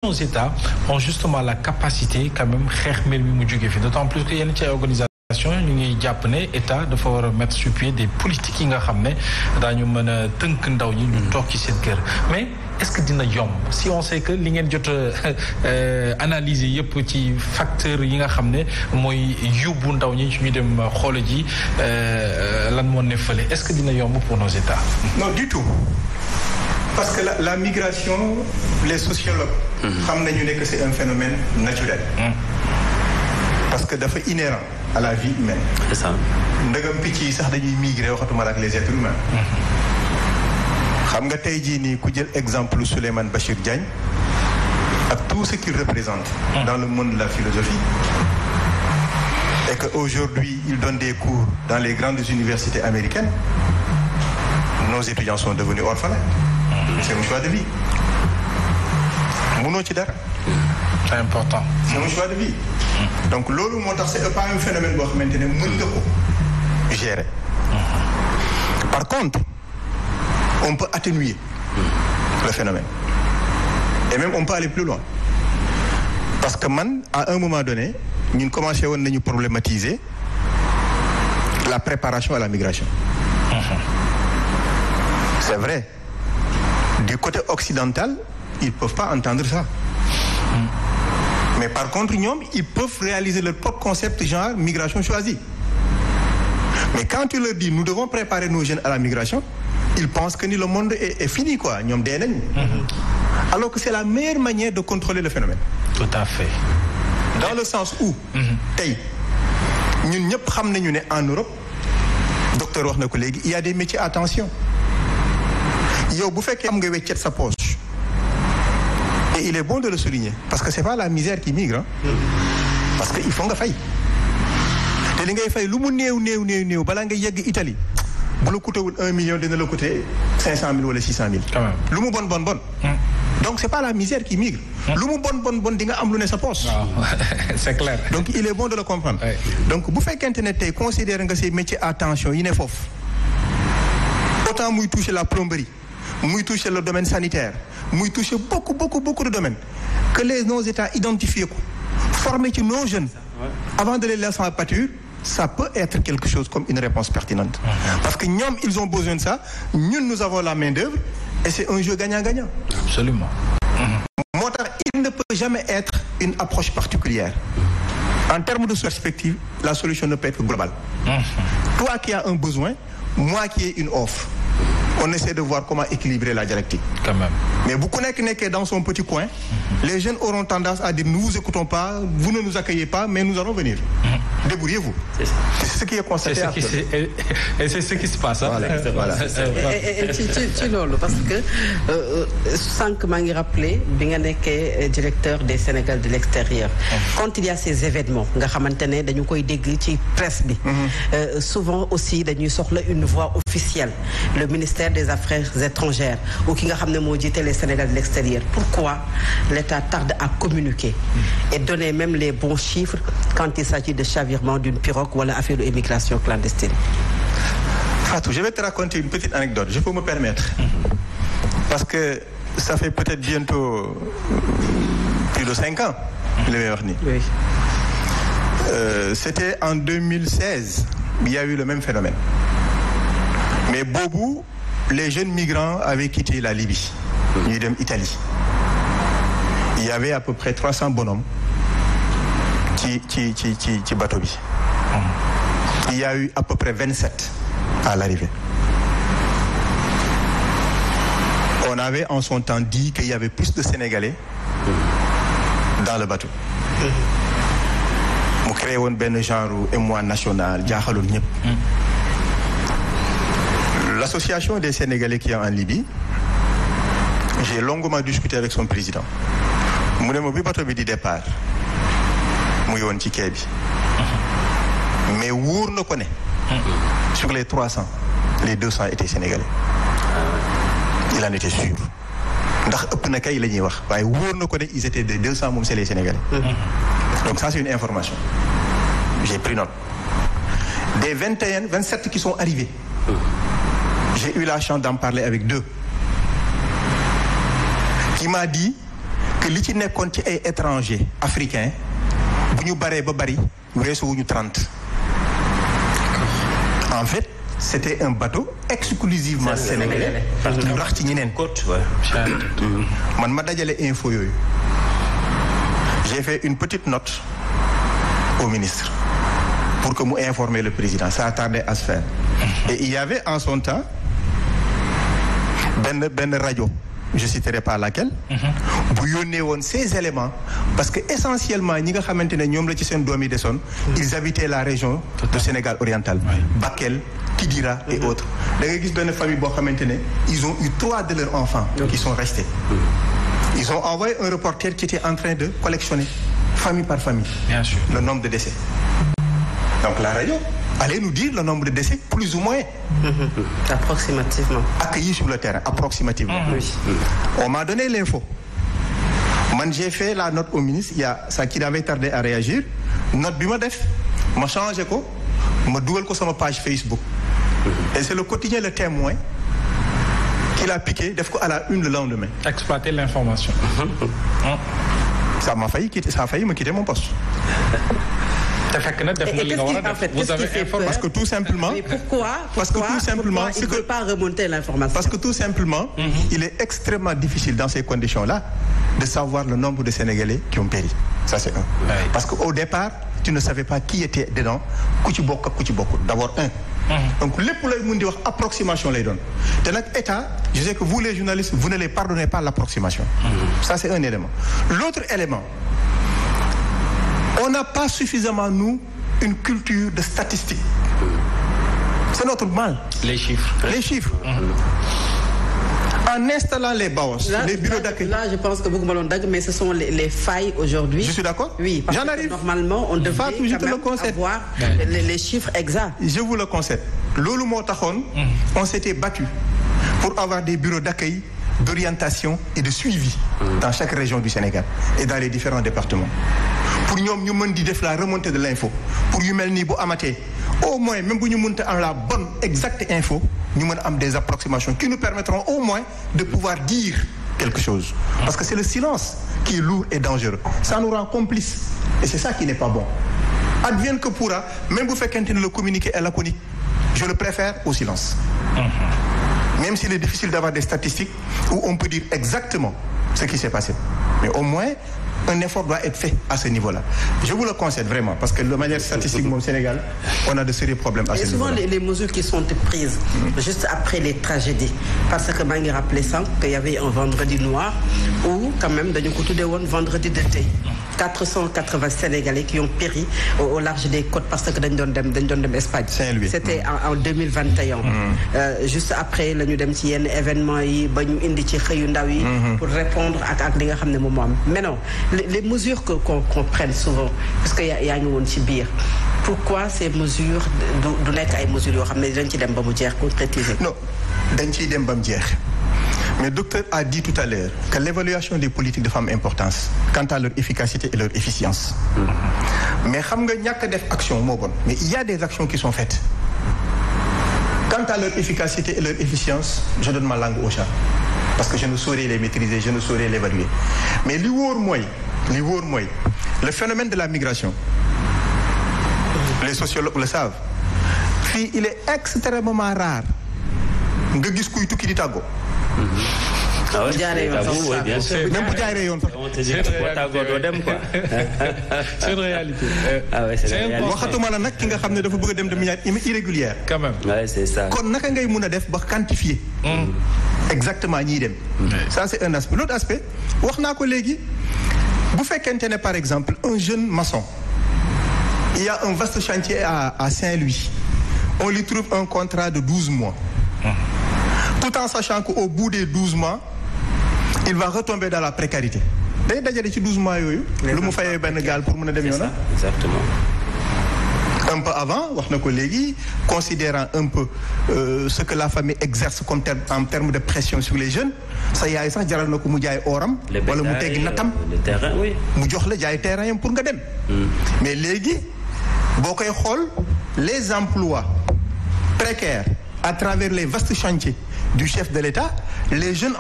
nos États ont justement la capacité quand même xeex mbir mi mu jóge fi d'autant plus que yenn ci ay organisation ñu ngi jàpp ne état dafa war a mettre sur pied des politiques yi nga xam ne daañu mën a tënk ndaw ñi ñu toog ci seen kër mais est-ce que dina yomb si on sait que li ngeen jot analyser yëpp ci facteurs yi nga xam ne mooy yóbbu ndaw ñi ñu dem xoole ji lan moo ne fële est-ce que dina yomb pour nos États? Non du tout. Parce que la migration, les sociologues xam nañu ne que c'est un phénomène naturel. Parce que dafa inhérent à la vie humaine. C'est ça. ndegam picc yi sax dañuy migrer waxatuma ak les êtres humains. xam nga tey jii nii ku jël exemple Souleymane Bachir Diagne ak tout ce qu'il représente dans le monde de la philosophie et que aujourd'hui il donne des cours dans les grandes universités américaines. Nos étudiants sont devenus orphelins. C'est un choix de vie. Mënoo ci dara. C'est important. C'est un choix de vie. Donc loolu moo tax c'est pas un phénomène boo xamante ne mën nga ko gérer. Par contre, on peut atténuer le phénomène. Et même on peut aller plus loin. Parce que man, à un moment donné, ñun commencé woon nañu problématiser la préparation à la migration. C'est vrai. Du côté occidental, ils ne peuvent pas entendre ça. Mais par contre, ils peuvent réaliser leur propre concept genre migration choisie. Mais quand tu leur dis, nous devons préparer nos jeunes à la migration, ils pensent que le monde est fini, quoi. Alors que c'est la meilleure manière de contrôler le phénomène. Tout à fait. Dans le sens où, nous savons en Europe, docteur wax na ko léegi, il y a des métiers à tension. Yow bu fekkee am nga weccet sa poche et il est bon de le souligner parce que c'est pas la misère qui migre parce que il faut nga fay te li ngay fay lu mu néew balaa nga yegg Italie bu la coûtewul 1 million dina la coûter 500 000 wala 600 000 quand même lu mu bon donc c'est pas la misère qui migre lu mu bon di nga am lu ne sa poche c'est clair donc il est bon de le comprendre donc bu fekkente ne tey considérer nga ces métiers à tension yi ne foofu autant muy toucher la plomberie muy toucher le domaine sanitaire muy toucher beaucoup de domaines que nos États identifiés ko former ci nos jeunes avant de les laisser en pâture ça peut être quelque chose comme une réponse pertinente parce que ñoom ils ont besoin de ça ñun nous avons la main d'œuvre et c'est un jeu gagnant-gagnant. Absolument. moo tax il ne peut jamais être une approche particulière en termes de perspective la solution ne peut être globale. Toi qui as un besoin, moi qui ai une offre. On essaie de voir comment équilibrer la dialectique. Quand même. Mais vous connaissez que dans son petit coin, les jeunes auront tendance à dire nous vous écoutons pas, vous ne nous accueillez pas, mais nous allons venir. Débrouillez-vous. C'est ce qui est constaté. Et c'est ce qui se passe. Hein? Voilà. ci loolu parce que sànq maa ngi rappelé bi nga nekkee directeur des Sénégal de l'extérieur. Quand il y a ces événements nga xamante ne dañu koy dégg ci presse bi. Souvent aussi dañuy soxla une voix officielle. Le ministère des Affaires étrangères ou ki nga xam ne moo jiite les Sénégal de l'extérieur. Pourquoi l'État tarde à communiquer et donner même les bons chiffres quand il s'agit de chavirement d'une pirogue wala affaire de immigration clandestine? Fatou, je vais te raconter une petite anecdote, je peux me permettre. Parce que ça fait peut-être bientôt plus de 5 ans. Oui. C'était en 2016, il y a eu le même phénomène. Mais boobu, les jeunes migrants avaient quitté la Libye, ñu dem Italie. Il y avait à peu près 300 bonhommes ci bateau bi. Il y a eu à peu près 27 à l'arrivée. On avait en son temps dit qu'il y avait plus de Sénégalais dans le bateau. mu créé woon benn genre émoi national jaaxalul ñëpp. L'association des Sénégalais qui est en Libye, j'ai longuement discuté avec son président. mu ne ma bi bateau bi di départ mu ngi woon ci quai bi mais wóor na ko ne sur les 300 les 200 étaient sénégalais il en était sûr ndax ëpp na kay la ñuy wax waaye wóor na ko ne ils étaient de 200 moom c'est les sénégalais. Donc ça c'est une information j'ai pris note des 27 qui sont arrivés j'ai eu la chance d'en parler avec 2 qui m'a dit que li ci nekkoon ci ay étrangers africains bu ñu baree ba bari weesuwuñu 30. En fait c'était un bateau exclusivement sénégalais. ñu rax ci ñeneen. man ma dajale info yooyu. j'ai fait une petite note au ministre pour que mu informer le président. Ça a tardé à se faire. Et il y avait en son temps benn rajo. Je citerai pas laquelle. bu yónnee woon ces éléments parce que essentiellement ñi nga xamante ne ñoom la ci seen doom yi desoon. ils habitaient la région du Sénégal oriental. Bakel, Kidira et autres. da ngay gis benn famille boo xamante ne ils ont eu 3 de leurs enfants qui sont restés. Ils ont envoyé un reporter qui était en train de collectionner famille par famille. Bien sûr. Le nombre de décès. Donc la radio allez nous dire le nombre de décès plus ou moins. Approximativement. Accueillis sur le terrain, approximativement. Oui. On m'a donné l'info. Man, j'ai fait la note au ministre, il y a ça qui avait tardé à réagir. Note bi ma def, ma changé ko, ma dugal ko sama page Facebook. Et c'est le quotidien Le Témoin qui l'a piqué, def ko à la une le lendemain. Exploiter l'information. Ça a failli me quitter mon poste. Vous avez informé. Parce que tout simplement. Parce que tout simplement, il ne peut pas remonter l'information. Parce que tout simplement, il est extrêmement difficile dans ces conditions-là de savoir le nombre de Sénégalais qui ont péri. Ça c'est un. Oui. Parce qu'au départ, tu ne savais pas qui était dedans. D'abord un. Donc les pour les dire approximation les donne. De notre état, je sais que vous les journalistes, vous ne les pardonnez pas l'approximation. Ça c'est un élément. L'autre élément. On n'a pas suffisamment, nous, une culture de statistiques. C'est notre mal. Les chiffres. Les chiffres. En installant les BAOS, les bureaux d'accueil. Là, je pense que beaucoup m'ont dit, mais ce sont les failles aujourd'hui. Je suis d'accord. Oui, parce j'en arrive. Que normalement, on devrait quand même avoir les chiffres exacts. Je vous le concède. Lolo Motakhon, on s'était battu pour avoir des bureaux d'accueil, d'orientation et de suivi dans chaque région du Sénégal et dans les différents départements. Pour nous, nous devons la remontée de l'info. Pour nous, au moins, même si nous avons la bonne, exacte info, nous avons des approximations qui nous permettront au moins de pouvoir dire quelque chose. Parce que c'est le silence qui est lourd et dangereux. Ça nous rend complices. Et c'est ça qui n'est pas bon. Advienne que pourra, même si vous faites le communiqué est laconique, je le préfère au silence. Même s'il est difficile d'avoir des statistiques où on peut dire exactement ce qui s'est passé. Mais au moins, un effort doit être fait à ce niveau-là. Je vous le concède vraiment, parce que de manière statistique, au Sénégal, on a de sérieux problèmes à ce niveau-là. Et souvent, les mesures qui sont prises juste après les tragédies. Parce que Mangi rappelait ça, qu'il y avait un vendredi noir, où quand même, dans le vendredi d'été, 480 Sénégalais qui ont péri au large des côtes parce que dans Espagne. C'était en 2021. Juste après, nous avons eu un événement pour répondre à ce que nous avons. Mais non, les mesures qu'on prenne souvent, parce qu'il y a une chibir. Pourquoi ces mesures de mesures concrétisées? Non, mais le docteur a dit tout à l'heure que l'évaluation des politiques de femmes a importance quant à leur efficacité et leur efficience. Mais il y a des actions, mais il y a des actions qui sont faites. Quant à leur efficacité et leur efficience, je donne ma langue au chat. Parce que je ne saurais les maîtriser, je ne saurais l'évaluer. Mais le phénomène de la migration, les sociologues le savent, il est extrêmement rare. Même pour c'est une réalité. C'est une réalité. Irrégulière. Quand même. Ouais, c'est ça. Quantifier exactement. Ça, c'est un aspect. L'autre aspect, vous faites par exemple un jeune maçon. Il y a un vaste chantier à Saint-Louis. On lui trouve un contrat de 12 mois. Tout en sachant qu'au bout des 12 mois, il va retomber dans la précarité. D'ailleurs, 12 mois, exactement. Un peu avant, considérant un peu ce que la famille exerce en termes de pression sur les jeunes, ça y a ça, le terrain, oui. terrain pour nga dem. Mais les emplois précaires à travers les vastes chantiers du chef de l'État, les jeunes